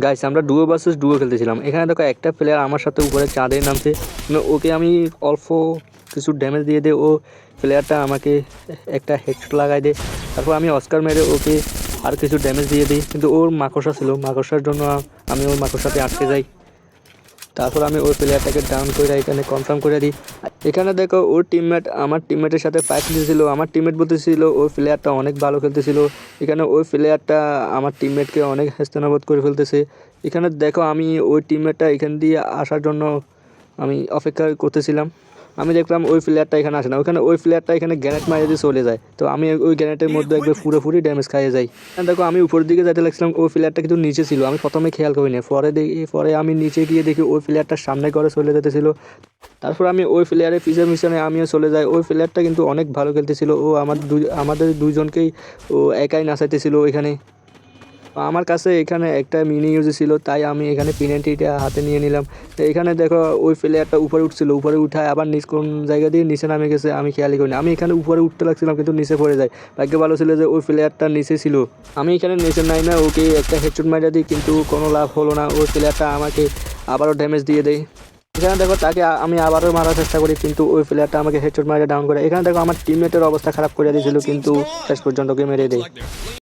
Guys আমরা duo versus duo খেলতেছিলাম। এখানে দেখো একটা প্লেয়ার আমার সাথে উপরে চাঁদে নামছে, ওকে আমি অল্প কিছু ড্যামেজ দিয়ে দিই, ও প্লেয়ারটা আমাকে একটা হেডশট লাগাই দেয়। তারপর আমি অস্কার মেরে ওকে আর কিছু ড্যামেজ দিয়ে দিই, কিন্তু ওর মাকড়সা ছিল, মাকড়সার জন্য আমি ওই মাকড়সাতে আটকে যাই। তারপর আমি ওই প্লেয়ারটাকে ডাউন করে এখানে কনফার্ম করে দিই। এখানে দেখো ওর টিমমেট আমার টিমমেটের সাথে ফাইট দিয়েছিল। আমার টিমমেট বলতেছিল ওই প্লেয়ারটা অনেক ভালো খেলতেছিল। এখানে ওই প্লেয়ারটা আমার টিমমেটকে অনেক হেস্তনাবোধ করে ফেলতেছে। এখানে দেখো আমি ওই টিমমেটটা এখান দিয়ে আসার জন্য আমি অপেক্ষা করতেছিলাম। আমি দেখলাম ওই প্লেয়ারটা এখানে আসে না, ওই প্লেয়ারটা এখানে গ্যানেট মারিয়ে দিয়ে চলে যায়। তো আমি ওই গ্যানেটের মধ্যে একবার পুরোপুরি ড্যামেজ খাইয়ে যাই। দেখো আমি উপরের দিকে যেতে লাগছিলাম, ওই প্লেয়ারটা কিন্তু নিচে ছিল। আমি প্রথমে খেয়াল করিনি, পরে আমি নিচে গিয়ে দেখি ওই প্লেয়ারটার সামনে করে চলে যেতেছিল। তারপর আমি ওই প্লেয়ারের পিছনে মিশনে আমিও চলে যাই। ওই প্লেয়ারটা কিন্তু অনেক ভালো খেলতেছিল, ও আমাদের দুইজনকেই ও একাই নাচাইতেছিল এখানে। আমার কাছে এখানে একটা মিনি ইউজ ছিল, তাই আমি এখানে পেনাল্টিটা হাতে নিয়ে নিলাম। এখানে দেখো ওই প্লেয়ারটা উপরে উঠছিল, উপরে উঠায় আবার কোন জায়গা দিয়ে নিচে নামে গেছে আমি খেয়ালই করিনি। আমি এখানে উপরে উঠতে লাগছিলাম কিন্তু নিচে পড়ে যায়। ভাগ্য ভালো ছিল যে ওই প্লেয়ারটা নিচে ছিল। আমি এখানে নিচে নাইমা ওকে একটা হেডশট মারিয়ে দিই, কিন্তু কোনো লাভ হলো না। ওই প্লেয়ারটা আমাকে আবারও ড্যামেজ দিয়ে দেয়। এখানে দেখো তাকে আমি আবারও মারার চেষ্টা করি, কিন্তু ওই প্লেয়ারটা আমাকে হেডশট মারিয়ে ডাউন করে। এখানে দেখো আমার টিমমেটের অবস্থা খারাপ করে দিয়েছিল, কিন্তু শেষ পর্যন্ত ওকে মেরে দেয়।